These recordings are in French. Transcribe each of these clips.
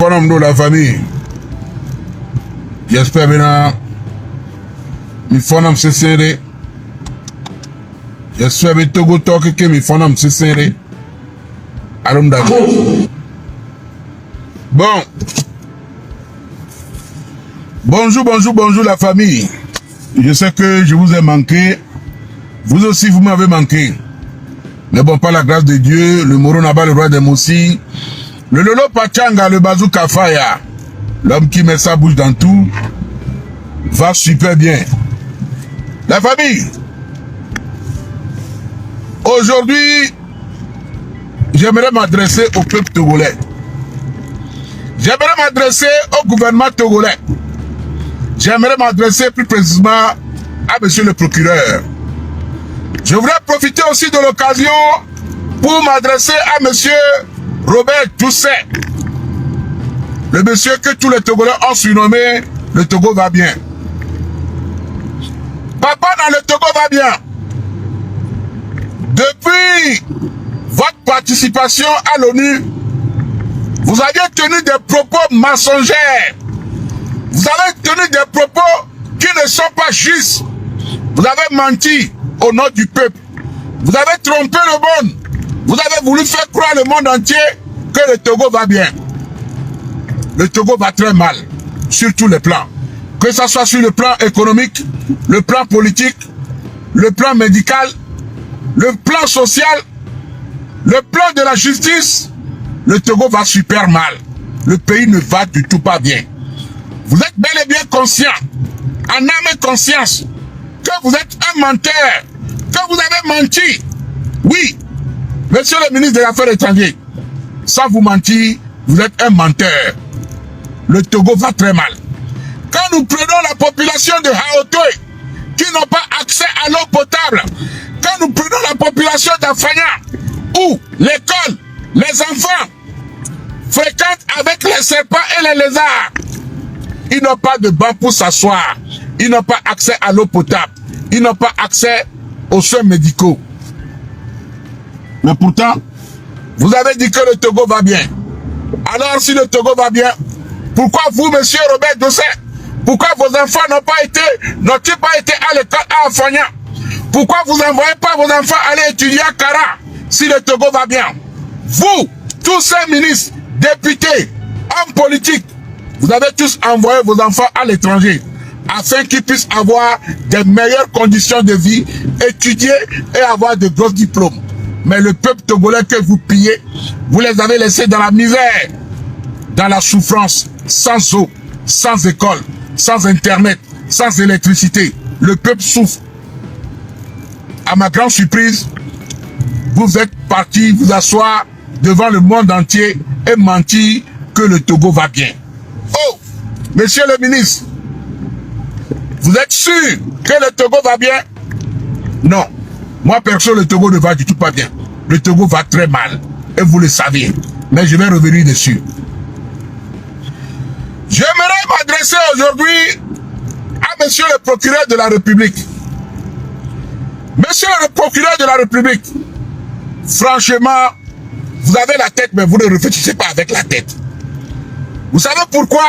bonhomme de la famille. J'espère bien. Mi fonam se serré. J'espère bien Togo Toke que mi fonam se serré. Allons d'accord. Bon. Bonjour la famille. Je sais que je vous ai manqué. Vous aussi, vous m'avez manqué. Mais bon, par la grâce de Dieu, le Moro Naba, le roi des Moussi, le Lolo Pachanga, le Bazooka Faya, l'homme qui met sa bouche dans tout, va super bien. La famille, aujourd'hui, j'aimerais m'adresser au peuple togolais. J'aimerais m'adresser au gouvernement togolais. J'aimerais m'adresser plus précisément à monsieur le procureur. Je voudrais profiter aussi de l'occasion pour m'adresser à monsieur Robert Toussaint. Le monsieur que tous les Togolais ont surnommé le Togo va bien. Papa dans le Togo va bien. Depuis votre participation à l'ONU, vous aviez tenu des propos mensongers. Vous avez tenu des propos qui ne sont pas justes. Vous avez menti au nom du peuple. Vous avez trompé le monde. Vous avez voulu faire croire le monde entier que le Togo va bien. Le Togo va très mal, sur tous les plans. Que ce soit sur le plan économique, le plan politique, le plan médical, le plan social, le plan de la justice, le Togo va super mal. Le pays ne va du tout pas bien. Vous êtes bel et bien conscient, en âme et conscience, que vous êtes un menteur, que vous avez menti. Oui, monsieur le ministre des Affaires étrangères, sans vous mentir, vous êtes un menteur. Le Togo va très mal. Quand nous prenons la population de Haotoé, qui n'ont pas accès à l'eau potable, quand nous prenons la population d'Afanya, où l'école, les enfants fréquentent avec les serpents et les lézards, ils n'ont pas de banc pour s'asseoir, ils n'ont pas accès à l'eau potable, ils n'ont pas accès aux soins médicaux. Mais pourtant, vous avez dit que le Togo va bien. Alors si le Togo va bien, pourquoi vous, monsieur Robert Toussaint, pourquoi vos enfants n'ont-ils pas été à l'école à Afanya? Pourquoi vous n'envoyez pas vos enfants aller étudier à Kara si le Togo va bien? Vous, tous ces ministres, députés, hommes politiques, vous avez tous envoyé vos enfants à l'étranger afin qu'ils puissent avoir des meilleures conditions de vie, étudier et avoir de gros diplômes. Mais le peuple togolais que vous pillez, vous les avez laissés dans la misère, dans la souffrance, sans eau, sans école, sans internet, sans électricité. Le peuple souffre. À ma grande surprise, vous êtes partis vous asseoir devant le monde entier et mentir que le Togo va bien. Oh, monsieur le ministre, vous êtes sûr que le Togo va bien? Non. Moi, perso, le Togo ne va du tout pas bien. Le Togo va très mal. Et vous le savez. Mais je vais revenir dessus. J'aimerais m'adresser aujourd'hui à monsieur le procureur de la République. Monsieur le procureur de la République, franchement, vous avez la tête, mais vous ne réfléchissez pas avec la tête. Vous savez pourquoi?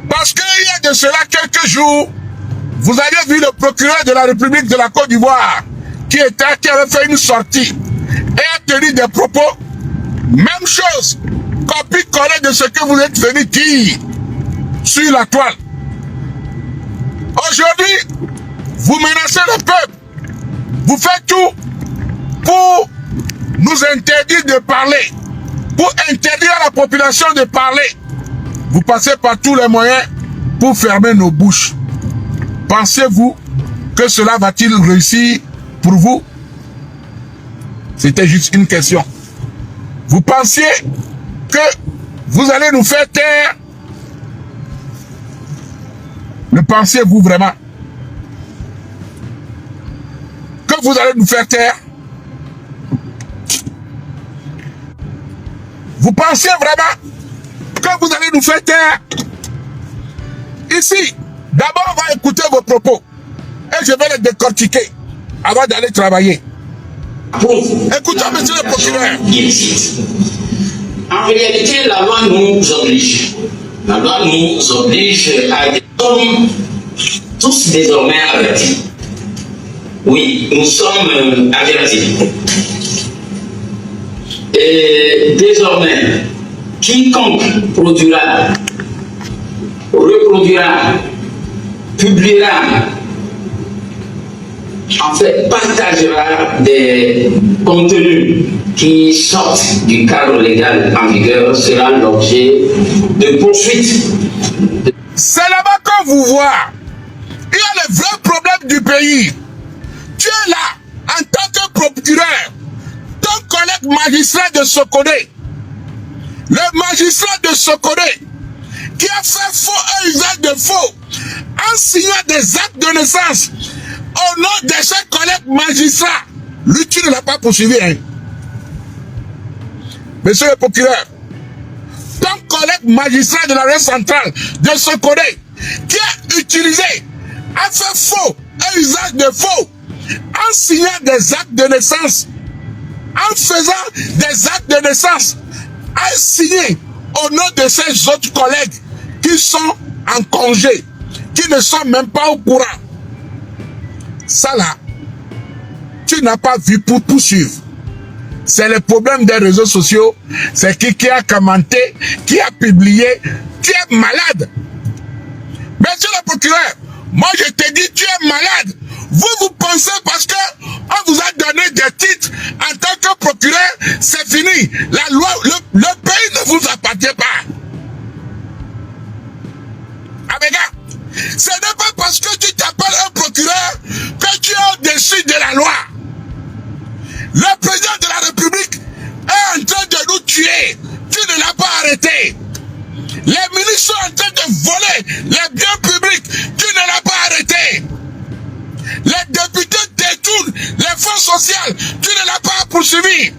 Parce qu'il y a de cela quelques jours, vous avez vu le procureur de la République de la Côte d'Ivoire qui avait fait une sortie et a tenu des propos, même chose, copie-coller de ce que vous êtes venu dire sur la toile. Aujourd'hui, vous menacez le peuple. Vous faites tout pour nous interdire de parler, pour interdire à la population de parler. Vous passez par tous les moyens pour fermer nos bouches. Pensez-vous que cela va-t-il réussir pour vous? C'était juste une question. Vous pensiez que vous allez nous faire taire? Le pensiez-vous vraiment que vous allez nous faire taire? Vous pensez vraiment que vous allez nous faire taire? Ici, d'abord on va écouter vos propos et je vais les décortiquer avant d'aller travailler. Écoutez, monsieur le procureur. En réalité, la loi nous oblige. La loi nous oblige à être tous désormais avertis. Oui, nous sommes avertis. Et désormais, quiconque produira, reproduira, publiera, en fait, partagera des contenus qui sortent du cadre légal en vigueur sera l'objet de poursuites. C'est là-bas qu'on vous voit. Il y a le vrai problème du pays. Tu es là, en tant que procureur, ton collègue magistrat de Sokodé, le magistrat de Sokodé, qui a fait faux et usage de faux, en signant des actes de naissance, au nom de ses collègues magistrats. Lui, tu ne l'as pas poursuivi, hein. Monsieur le procureur, ton collègue magistrat de la région centrale de Sokodé, qui a utilisé, a fait faux et usage de faux, en signant des actes de naissance, en faisant des actes de naissance, a signé au nom de ses autres collègues qui sont en congé, qui ne sont même pas au courant. Ça là, tu n'as pas vu pour poursuivre. C'est le problème des réseaux sociaux. C'est qui a commenté, qui a publié. Tu es malade. Monsieur le procureur, moi je te dis, tu es malade. Vous pensez parce que on vous a donné des titres en tant que procureur, c'est fini. La loi, le pays ne vous appartient pas. Ah mais gars, ce n'est pas parce que tu t'appelles un procureur que tu es au-dessus de la loi. Le président de la République est en train de nous tuer. Tu ne l'as pas arrêté. Les ministres sont en train de voler les biens publics. Tu ne l'as pas arrêté. Les députés détournent les fonds sociaux. Tu ne l'as pas poursuivi.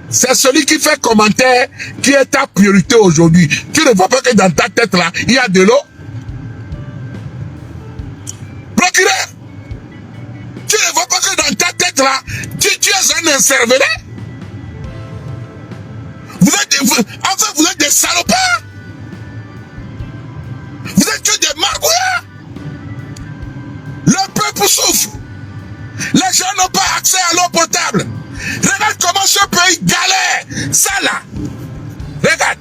C'est celui qui fait commentaire qui est ta priorité aujourd'hui. Tu ne vois pas que dans ta tête là, il y a de l'eau. Procureur, tu ne vois pas que dans ta tête là, tu es un incervelé. Vous êtes des salopards. Vous êtes que des margouillards. Le peuple souffre. Les gens n'ont pas accès à l'eau potable. Regarde comment ce pays galère. Ça là. Regarde.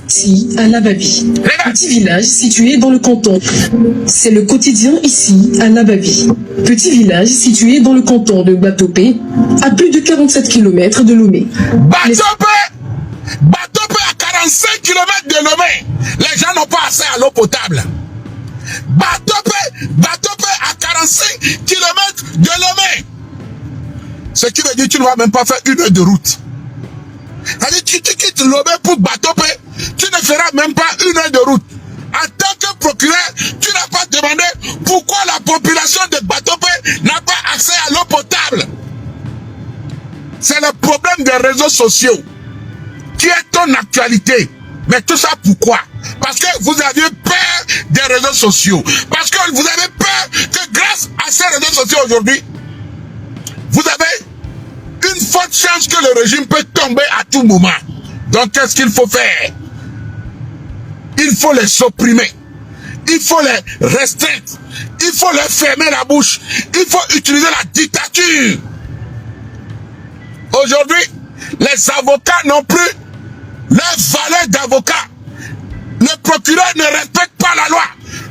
Ici, à Lababi, petit village situé dans le canton. C'est le quotidien ici, à Lababi. Petit village situé dans le canton de Batopé, à plus de 47 km de Lomé. Batopé à 45 km de Lomé. Les gens n'ont pas accès à l'eau potable. Batopé à 45 km de Lomé. Ce qui veut dire que tu ne vas même pas faire 1 heure de route. C'est-à-dire que tu quittes Lomé pour Batopé, tu ne feras même pas 1 heure de route. En tant que procureur, tu n'as pas demandé pourquoi la population de Batopé n'a pas accès à l'eau potable. C'est le problème des réseaux sociaux qui est ton actualité. Mais tout ça pourquoi? Parce que vous aviez peur des réseaux sociaux. Parce que vous avez peur que grâce à ces réseaux sociaux aujourd'hui, vous avez une forte chance que le régime peut tomber à tout moment. Donc qu'est-ce qu'il faut faire? Il faut les supprimer. Il faut les restreindre. Il faut leur fermer la bouche. Il faut utiliser la dictature. Aujourd'hui, les avocats n'ont plus leur valeur d'avocat. Le procureur ne respecte pas la loi.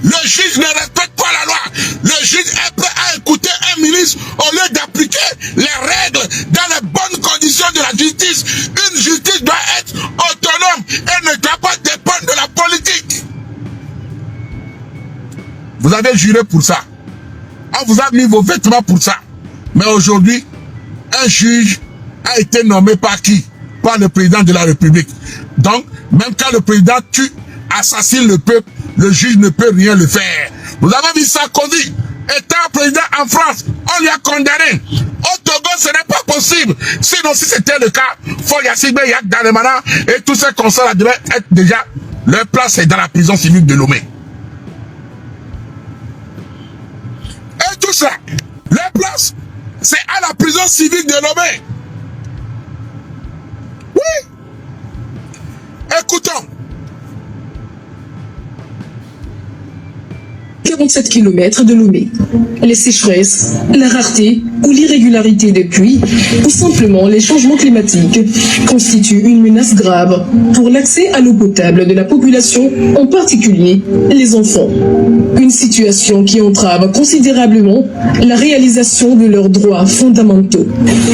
Le juge ne respecte pas la loi. Le juge est prêt à écouter un ministre au lieu d'appliquer les règles dans les bonnes conditions de la justice. Une justice doit être autonome et ne doit pas dépendre de la politique. Vous avez juré pour ça. On vous a mis vos vêtements pour ça. Mais aujourd'hui, un juge a été nommé par qui? Par le président de la République. Donc, même quand le président tue, assassine le peuple, le juge ne peut rien le faire. Vous avez vu Sarkozy, étant président en France, on lui a condamné. Au Togo, ce n'est pas possible. Sinon, si c'était le cas, Foyasigbe, Yak Danemana et tous ces concerts devaient être déjà, leur place est dans la prison civile de Lomé. Et tout ça, leur place, c'est à la prison civile de Lomé. Oui. Écoutons. 47 km de Lomé. Les sécheresses, la rareté ou l'irrégularité des pluies, ou simplement les changements climatiques, constituent une menace grave pour l'accès à l'eau potable de la population, en particulier les enfants. Une situation qui entrave considérablement la réalisation de leurs droits fondamentaux.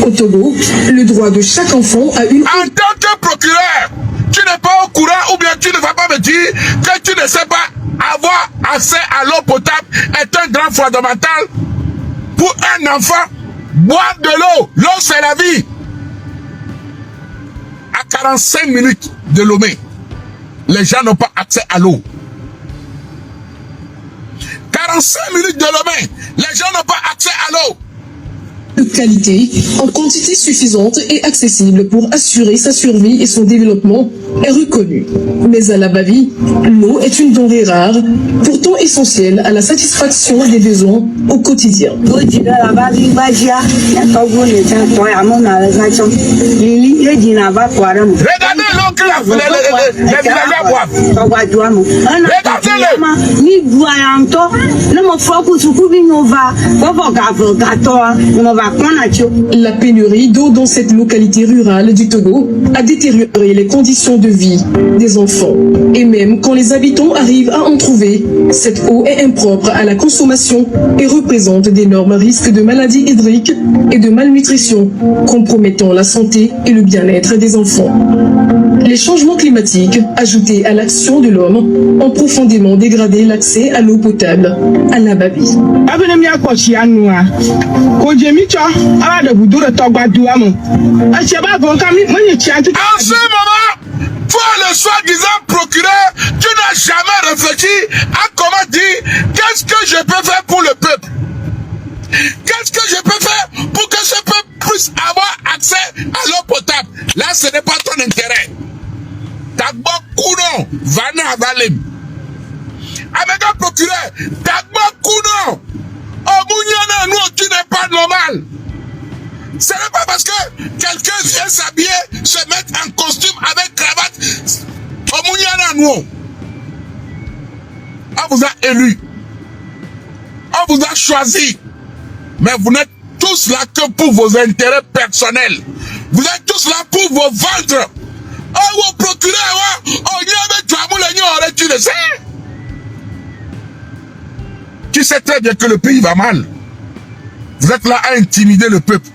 Au Togo, le droit de chaque enfant à une... En tant que procureur, tu n'es pas au courant ou bien tu ne vas pas me dire que tu ne sais pas avoir accès à l'eau potable est un grand fondamental pour un enfant. Boire de l'eau, l'eau c'est la vie. À 45 minutes de Lomé, les gens n'ont pas accès à l'eau. 45 minutes de Lomé, les gens n'ont pas accès à l'eau. De qualité, en quantité suffisante et accessible pour assurer sa survie et son développement est reconnue. Mais à l'Abavi, l'eau est une denrée rare, pourtant essentielle à la satisfaction des besoins au quotidien. Regardez l'eau que les villageois boivent. La pénurie d'eau dans cette localité rurale du Togo a détérioré les conditions de vie des enfants. Et même quand les habitants arrivent à en trouver, cette eau est impropre à la consommation et représente d'énormes risques de maladies hydriques et de malnutrition, compromettant la santé et le bien-être des enfants. Les changements climatiques, ajoutés à l'action de l'homme, ont profondément dégradé l'accès à l'eau potable à l'Abavi. En ce moment, toi le soi-disant procureur, tu n'as jamais réfléchi à comment dire qu'est-ce que je peux faire pour le peuple. Qu'est-ce que je peux faire pour que ce peuple puisse avoir accès à l'eau potable. Là, ce n'est pas ton intérêt. Tagbo Kuno, Vana Valem. Avec un procureur, Tagbo Kuno, Omunyana, nous, tu n'es pas normal. Ce n'est pas parce que quelqu'un vient s'habiller, se mettre en costume avec cravate. Omunyana, nous. On vous a élu. On vous a choisi. Mais vous n'êtes tous là que pour vos intérêts personnels. Vous êtes tous là pour vos ventres. Oh, vos procureurs, tu le sais. Tu sais très bien que le pays va mal. Vous êtes là à intimider le peuple.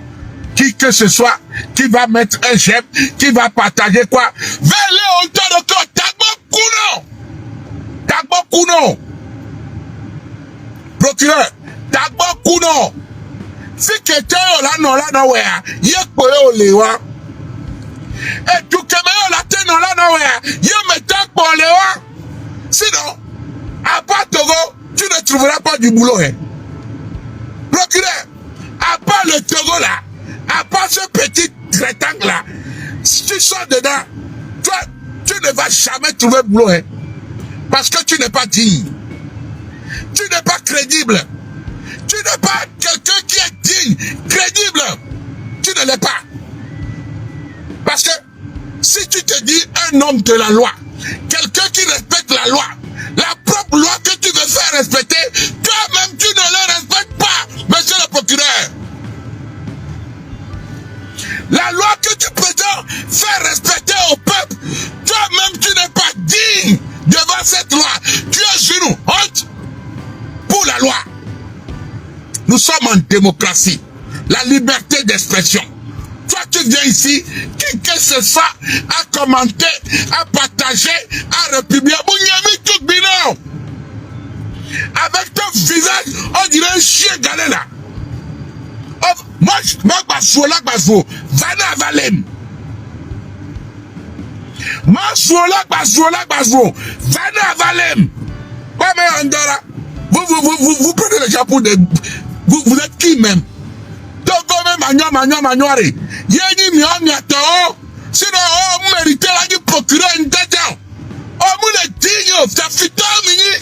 Qui que ce soit, qui va mettre un j'aime, qui va partager quoi. Venez au temps de corps, Tagbo Kuno. Procureur, Tagbo Kuno. Si quelqu'un là non là non ouais, y a quoi au lewa. Et tout que me là t'es non là non ouais, y a mettre pour lewa. Sinon, à part Togo, tu ne trouveras pas du boulot hein. Procureur, à part le Togo là, à part ce petit rectangle là, si tu sors dedans, toi, tu ne vas jamais trouver boulot hein. Parce que tu n'es pas digne. Tu n'es pas crédible. Tu n'es pas quelqu'un qui est digne, crédible. Tu ne l'es pas. Parce que si tu te dis un homme de la loi, quelqu'un qui respecte la loi, la propre loi que tu veux faire respecter, toi-même tu ne le respectes pas, monsieur le procureur. La loi que tu prétends faire respecter au peuple, toi-même tu n'es pas digne devant cette loi. Tu es genou, honte pour la loi. Nous sommes en démocratie. La liberté d'expression. Toi, tu viens ici, qui que ce soit, à commenter, à partager, à republier. Avec ton visage, on dirait un chien galé là. Moi, je Vana Valem. Vana Valem. Ouais, mais Andora. Vous prenez les gens pour des... Vous êtes qui même? Togo même magnoire. Yeni miato. Sinon, vous méritez la procurer une tête. Oh, vous le digne. Ça fait tant mini.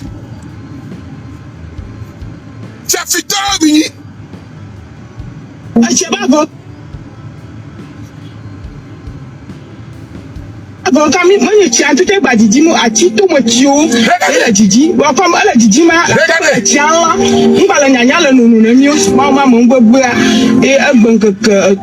Ça fait tant mini. Je sais pas, bon, quand moi je tiens tout est badidi mo ati tout mo tio et la didi bon comme la didi ma la tiens là on va la nyanya le nono na mi ma mo gbogbo et gbon que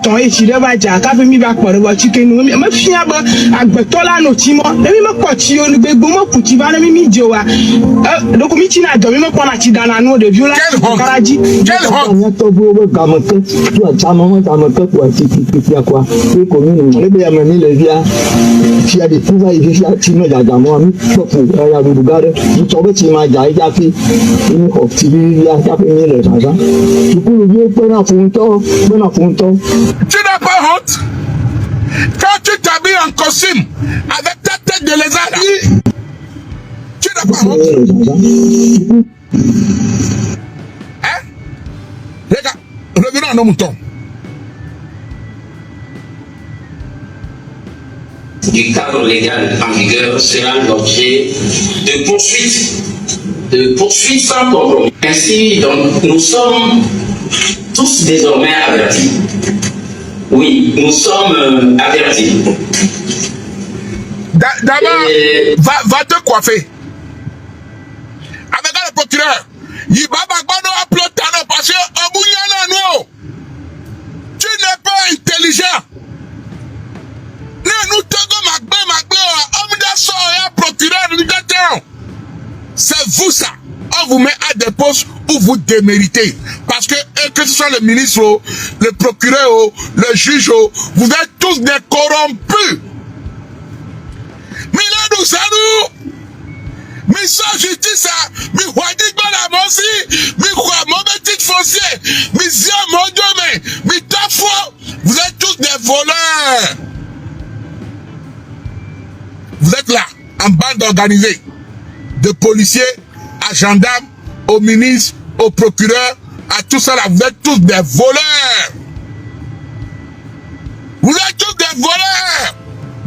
ton et ti de ba ja ka fe mi ba po bo ti kenu me fia ba agbeto la no ti mo e mi mo ko ti o ni gbegbo mo ku ti ba na mi je wa do ko mi ti na do mi mo ko na ti dana no de viola karaji Quel honte! to bo ga mo ke tu a cha mo ko ti quoi et commune le be ya me le via il y a des pouvoirs et il y a des gens qui ont mis pour regarder nous sommes qui m'a dit il y a fait une il y a fait les gens du coup le vieux prend un fonton Tu n'as pas honte? Quand tu t'habilles en costume avec ta tête de lézard, tu n'as pas honte? Hein? Regarde, revenons à nos moutons. Du cadre légal en vigueur sera l'objet de poursuites sans compromis. Ainsi, donc, nous sommes tous désormais avertis. Oui, nous sommes avertis. D'abord, va te coiffer. Avec le procureur, il va pas appeler parce que tu n'es pas intelligent. C'est vous ça. On vous met à des postes où vous déméritez. Parce que ce soit le ministre, le procureur, le juge, vous êtes tous des corrompus. Mais là, nous allons. Mais sans justice, mais Wadi Balamosi, mais quoi, mauvais titre foncier, mais Zia Mondome, mais Tafo, vous êtes tous des voleurs. Vous êtes là, en bande organisée, de policiers, à gendarmes, aux ministres, aux procureurs, à tout ça là, vous êtes tous des voleurs. Vous êtes tous des voleurs.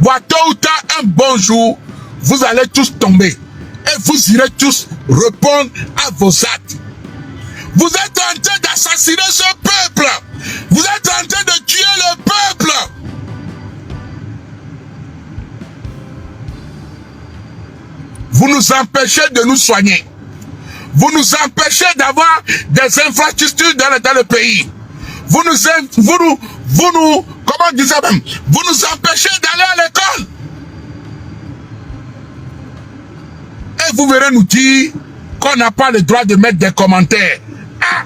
Bon, tôt ou tard, un bon jour, vous allez tous tomber. Et vous irez tous répondre à vos actes. Vous êtes en train d'assassiner ce peuple. Vous êtes en train de tuer le peuple. Vous nous empêchez de nous soigner. Vous nous empêchez d'avoir des infrastructures dans le pays. Vous nous, comment on dit ça même? Vous nous empêchez d'aller à l'école. Et vous verrez nous dire qu'on n'a pas le droit de mettre des commentaires. Ah,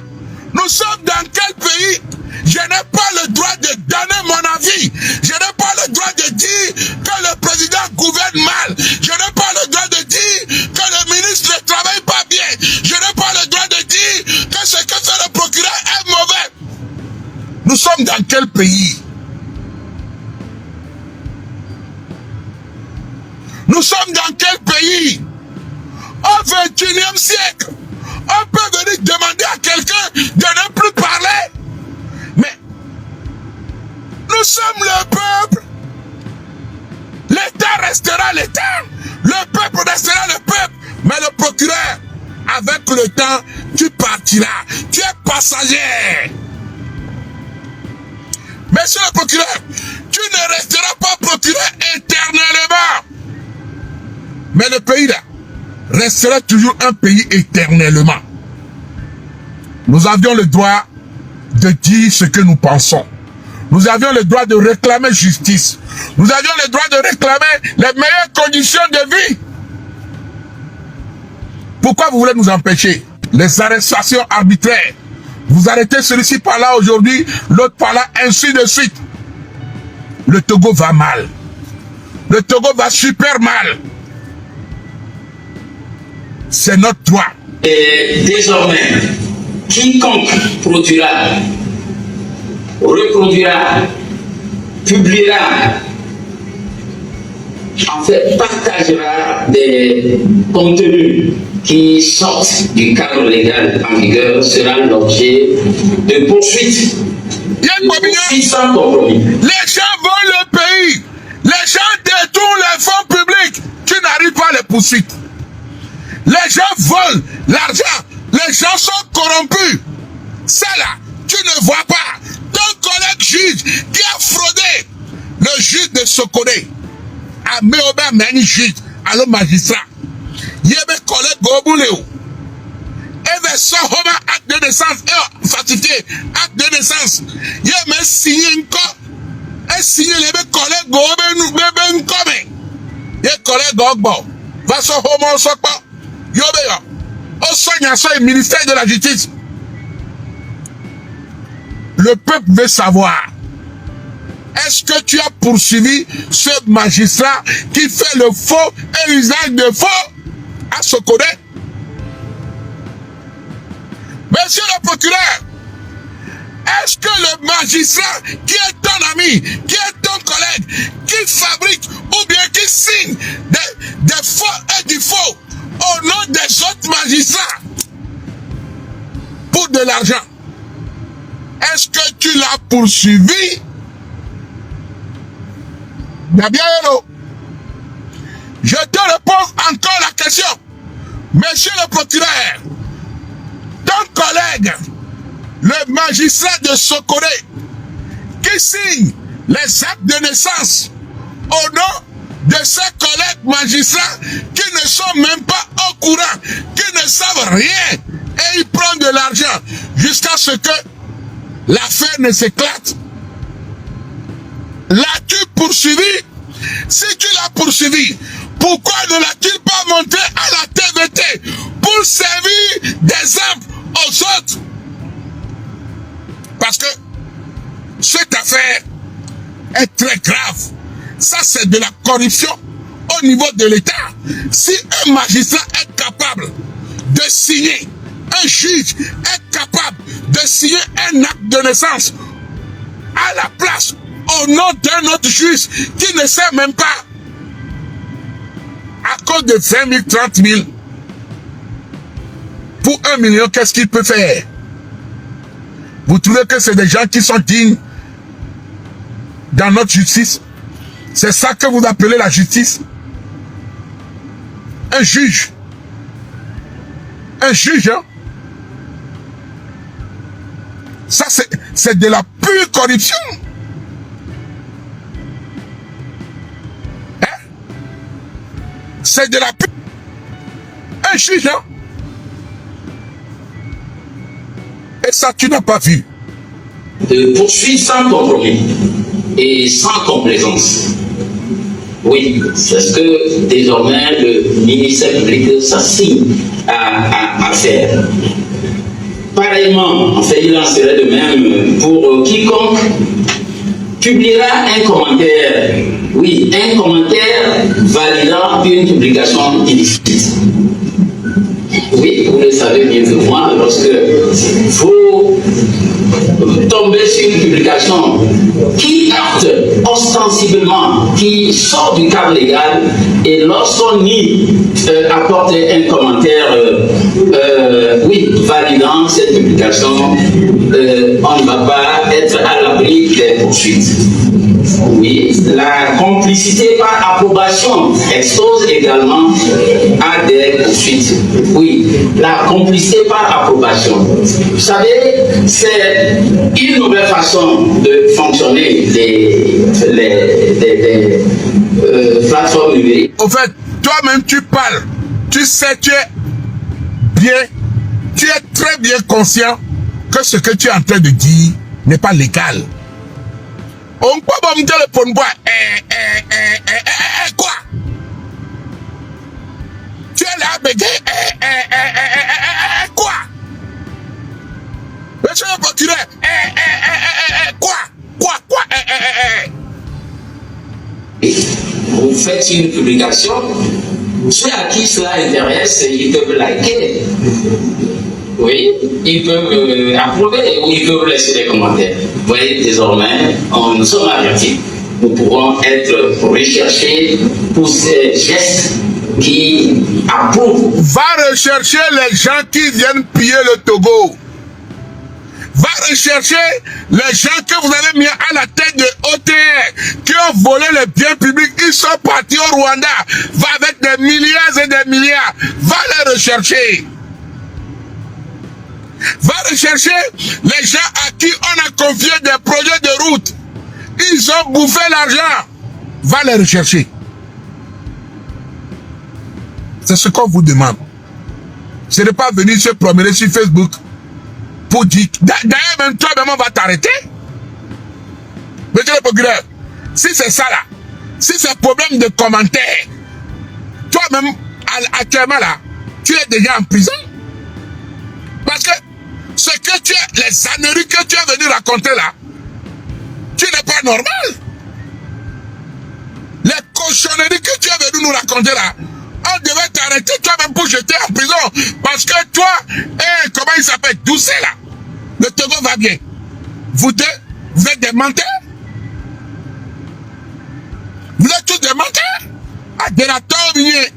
nous sommes dans quel pays? Je n'ai pas le droit de donner mon avis. Je n'ai pas le droit de dire que le président gouverne mal. Je n'ai pas le droit de dire que le ministre ne travaille pas bien. Je n'ai pas le droit de dire que ce que fait le procureur est mauvais. Nous sommes dans quel pays? Nous sommes dans quel pays? Au XXIe siècle, on peut venir demander à quelqu'un de ne plus parler. Mais nous sommes le peuple. L'État restera l'État. Le peuple restera le peuple. Mais le procureur, avec le temps, tu partiras. Tu es passager. Monsieur le procureur, tu ne resteras pas procureur éternellement. Mais le pays là restera toujours un pays éternellement. Nous avions le droit de dire ce que nous pensons. Nous avions le droit de réclamer justice. Nous avions le droit de réclamer les meilleures conditions de vie. Pourquoi vous voulez nous empêcher? Les arrestations arbitraires. Vous arrêtez celui-ci par là aujourd'hui, l'autre par là, ainsi de suite. Le Togo va mal. Le Togo va super mal. C'est notre droit. Et désormais, quiconque produira, reproduira, publiera en fait, partagera des contenus qui sortent du cadre légal en vigueur sera l'objet de poursuites. Sans compromis. Les gens volent le pays. Les gens détournent les fonds publics. Tu n'arrives pas à les poursuivre. Les gens volent l'argent. Les gens sont corrompus. Ça là, tu ne vois pas. Ton collègue juge qui a fraudé, le juge de Sokodé, a mis au bas un juge, alors magistrat. Il y a mes collègues Gobuléo. Et vers son acte de naissance, falsifié, acte de naissance. Il y a mes signé encore. Et signé les collègues Gobuléo. Il y a collègues Gogbo. Va son homo sokpo. Yobéa. Au soignation et ministère de la justice. Le peuple veut savoir. Est-ce que tu as poursuivi ce magistrat qui fait le faux et l'usage de faux à Sokodé? Monsieur le procureur, est-ce que le magistrat qui est ton ami, qui est ton collègue, qui fabrique ou bien qui signe des faux et du faux au nom des autres magistrats pour de l'argent, est-ce que tu l'as poursuivi? Nabiaero, je te réponds encore la question. Monsieur le procureur, ton collègue, le magistrat de Sokodé, qui signe les actes de naissance au nom de ses collègues magistrats qui ne sont même pas au courant, qui ne savent rien, et ils prennent de l'argent jusqu'à ce que l'affaire ne s'éclate. L'as-tu poursuivi? Si tu l'as poursuivi, pourquoi ne l'as-t-il pas montré à la TVT pour servir d'exemple aux autres? Parce que cette affaire est très grave. Ça, c'est de la corruption au niveau de l'État. Si un magistrat est capable de signer, un juge est capable de signer un acte de naissance à la place au nom d'un autre juge qui ne sait même pas, à cause de 20 000, 30 000, pour 1 million, qu'est-ce qu'il peut faire? Vous trouvez que c'est des gens qui sont dignes dans notre justice? C'est ça que vous appelez la justice? Un juge. Un juge, hein? Ça, c'est de la pure corruption. Hein? C'est de la pure... Un juge, hein? Et ça, tu n'as pas vu. De poursuivre sans compromis et sans complaisance. Oui, c'est ce que désormais le ministère public s'assigne à faire. Pareillement, en fait, il en serait de même pour quiconque publiera un commentaire, oui, un commentaire validant une publication illicite. Oui, vous le savez mieux que moi, lorsque vous tombez sur une publication qui acte ostensiblement, qui sort du cadre légal, et lorsqu'on y apporte un commentaire, oui, validant cette publication, on ne va pas être à l'abri des poursuites. Oui, la complicité par approbation expose également à des poursuites. Oui, la complicité par approbation. Vous savez, c'est une nouvelle façon de fonctionner des plateformes numériques. Au fait, toi-même tu parles, tu sais, tu es très bien conscient que ce que tu es en train de dire n'est pas légal. On peut pas me dire le pont bois. Quoi? Tu es là, bébé. Quoi? Monsieur le procureur. Quoi? Vous faites une publication, ceux à qui cela intéresse, ils peuvent liker. Oui, ils peuvent approuver ou ils peuvent laisser des commentaires. Vous voyez, désormais, nous sommes avertis. nous pourrons être recherchés pour ces gestes qui approuvent. Va rechercher les gens qui viennent piller le Togo. Va rechercher les gens que vous avez mis à la tête de OTR, qui ont volé les biens publics, ils sont partis au Rwanda. Va avec des milliards et des milliards. Va les rechercher. Va rechercher les gens à qui on a confié des projets de route. Ils ont bouffé l'argent. Va les rechercher. C'est ce qu'on vous demande. Ce n'est pas venir se promener sur Facebook pour dire, d'ailleurs même toi-même on va t'arrêter. Monsieur le procureur, si c'est ça là, si c'est un problème de commentaire, toi-même actuellement là, tu es déjà en prison. Parce que ce que tu es, les âneries que tu es venu raconter là, tu n'es pas normal. Les cochonneries que tu es venu nous raconter là, on devait t'arrêter toi-même pour jeter en prison. Parce que toi, comment il s'appelle, Doucet là, le Togo va bien. Vous deux, vous êtes des menteurs. Vous êtes tous des menteurs. Adélateur minier.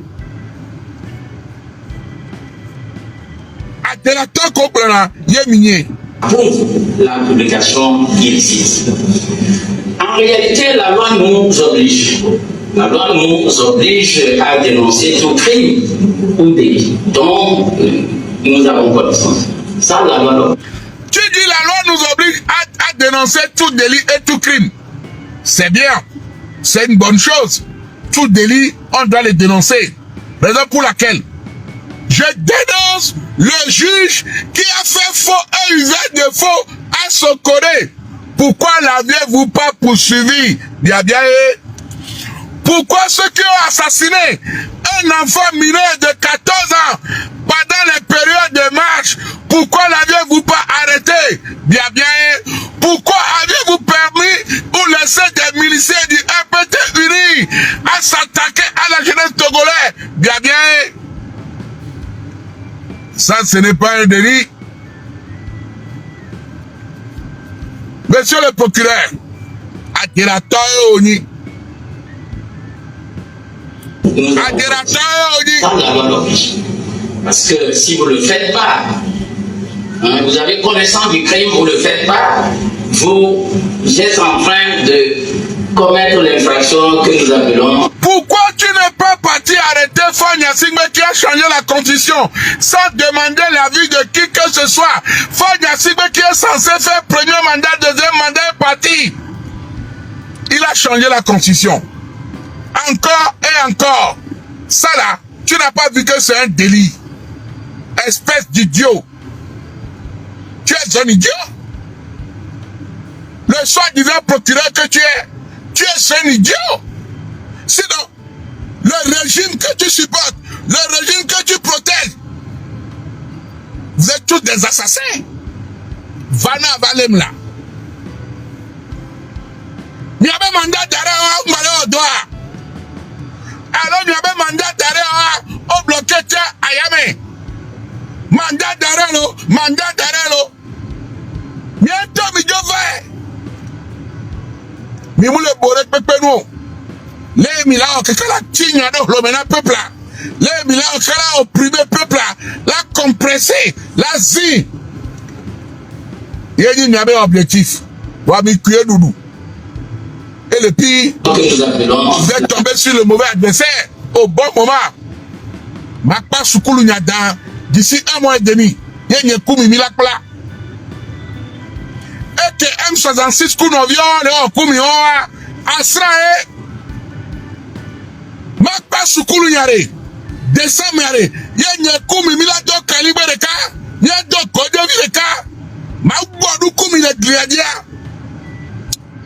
Adélateur comprend, il est minier. Pour la publication illicite. En réalité, la loi nous oblige. La loi nous oblige à dénoncer tout crime ou délit dont nous avons connaissance. Ça, la loi. Tu dis la loi nous oblige à dénoncer tout délit et tout crime. C'est bien. C'est une bonne chose. Tout délit, on doit le dénoncer. Raison pour laquelle je dénonce le juge qui a fait faux et usage de faux à Sokoré. Pourquoi l'aviez-vous pas poursuivi? Bien, bien. Pourquoi ceux qui ont assassiné un enfant mineur de 14 ans pendant les périodes de marche, pourquoi l'aviez-vous pas arrêté? Bien, bien. Pourquoi avez-vous permis ou laissé des miliciens du MPT uni à s'attaquer à la jeunesse togolaise? Bien, bien. Ça, ce n'est pas un délit. Monsieur le procureur, Adélateur Oni. Parce que si vous ne le faites pas, hein, vous avez connaissance du crime, vous ne le faites pas, vous êtes en train de commettre l'infraction que nous appelons. Pourquoi tu n'es pas parti arrêter Fagna Sigme qui a changé la constitution sans demander l'avis de qui que ce soit? Fagna Sigme qui est censé faire premier mandat, deuxième mandat est parti. Il a changé la constitution. Encore et encore. Ça là, tu n'as pas vu que c'est un délit. Espèce d'idiot. Tu es un idiot. Le soi-disant procureur que tu es un idiot. Sinon, le régime que tu supportes, le régime que tu protèges, vous êtes tous des assassins. Vana Valem là. Il y avait mandat d'arrêt au malheur au doigt. Alors il y avait mandat d'arrêt au bloqué à Yamé. Mandat d'arrêt là, mandat d'arrêt là. Bientôt mi jove. Mi moule boré pepe nou. Les mila o kekala tigna do l'omena peuple là. Les mila o kekala opprimé peuple là. La compressé, la zi. Il dit n'y avait objectif. Wami kuye doudou. Et le pire, vous êtes tombé sur le mauvais adversaire au bon moment. Makpa Soukulu Nyada, d'ici 1 mois et demi, il y a Koumi Milakla. Et que M66 Kounovion, le Koumi Oa, Asrae, Makpa Soukulu Nyare, décembre Nyare, il y a Koumi Milado Calibre de Ka, il y a Kodovi de Ka, Maouadou Koumi de Gliadia.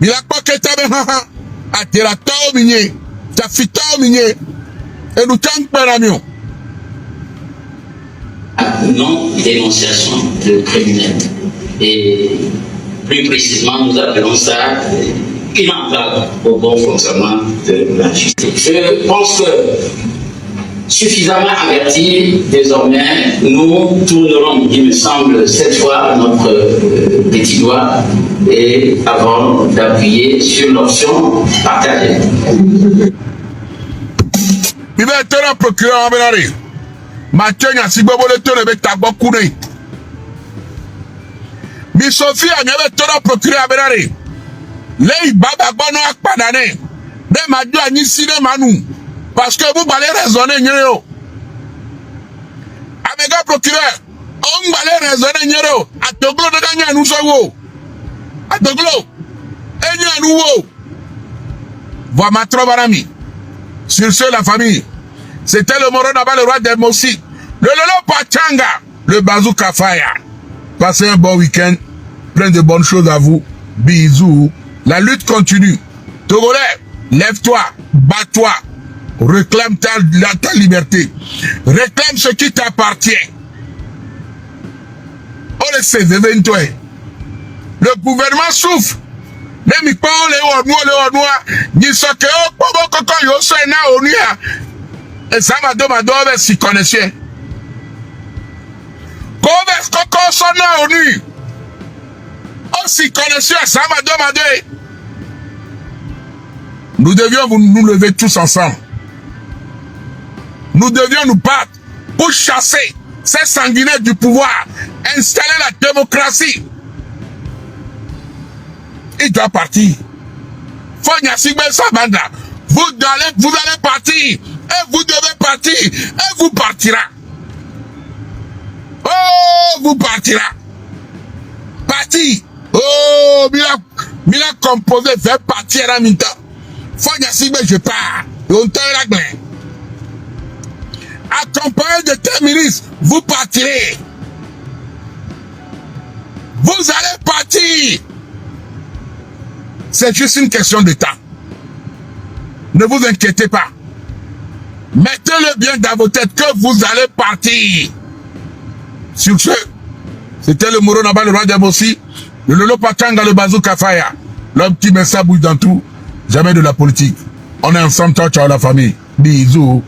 Il a pas que t'as bien à te la tao minier, t'as fait tao minier, et nous t'en parlons. Non dénonciation de criminels. Et plus précisément, nous appelons ça une entrave au bon fonctionnement de la justice. Je pense que suffisamment avertis, désormais, nous tournerons, il me semble, cette fois notre petit doigt et avant d'appuyer sur l'option partagée. Il va être un procureur en Benari. Mathieu Nyassibobo le tour avec ta bokune. Mi Sophie a n'avait un procureur en Benari. Les baba bono akpadane. De Madiou a nisi de Manou. Parce que vous allez raisonner, Nyero. Avec un procureur, on va aller raisonner, Nyero. A Toglo de gagner à nous, à Toglo. Et nous, voilà ma trobarami. Sur ce, la famille. C'était le Moro Naba, le roi des Mossi. Le Lolo Pachanga, le Bazooka Fire. Passez un bon week-end. Plein de bonnes choses à vous. Bisous. La lutte continue. Togolais, lève-toi, bats-toi. Réclame ta liberté. Réclame ce qui t'appartient. On le sait, événement. Le gouvernement souffre. Même pas le Onua, ni ce que Koko Yoso et na Onia. Et ça m'a demandé si connaissait. Koko Sona Onu. On s'y connaissait, ça m'a demandé. Nous devions nous lever tous ensemble. Nous devions nous battre pour chasser ces sanguinaires du pouvoir, installer la démocratie. Il doit partir. Fonya Sigbe Sabanda, vous allez partir, et vous devez partir, et vous partira. Oh, vous partira. Parti. Oh, Mila composé, fait partir à Minta. Fonya Sigbe, je pars. On t'a la main. Accompagné de tes ministres, vous partirez. Vous allez partir. C'est juste une question de temps. Ne vous inquiétez pas. Mettez-le bien dans vos têtes que vous allez partir. Sur ce, c'était le Moro Naba, le roi des Mossi, le Lolo Pachanga, le Bazooka Fire. L'homme qui met sa bouche dans tout, jamais de la politique. On est ensemble, ciao, ciao la famille. Bisous.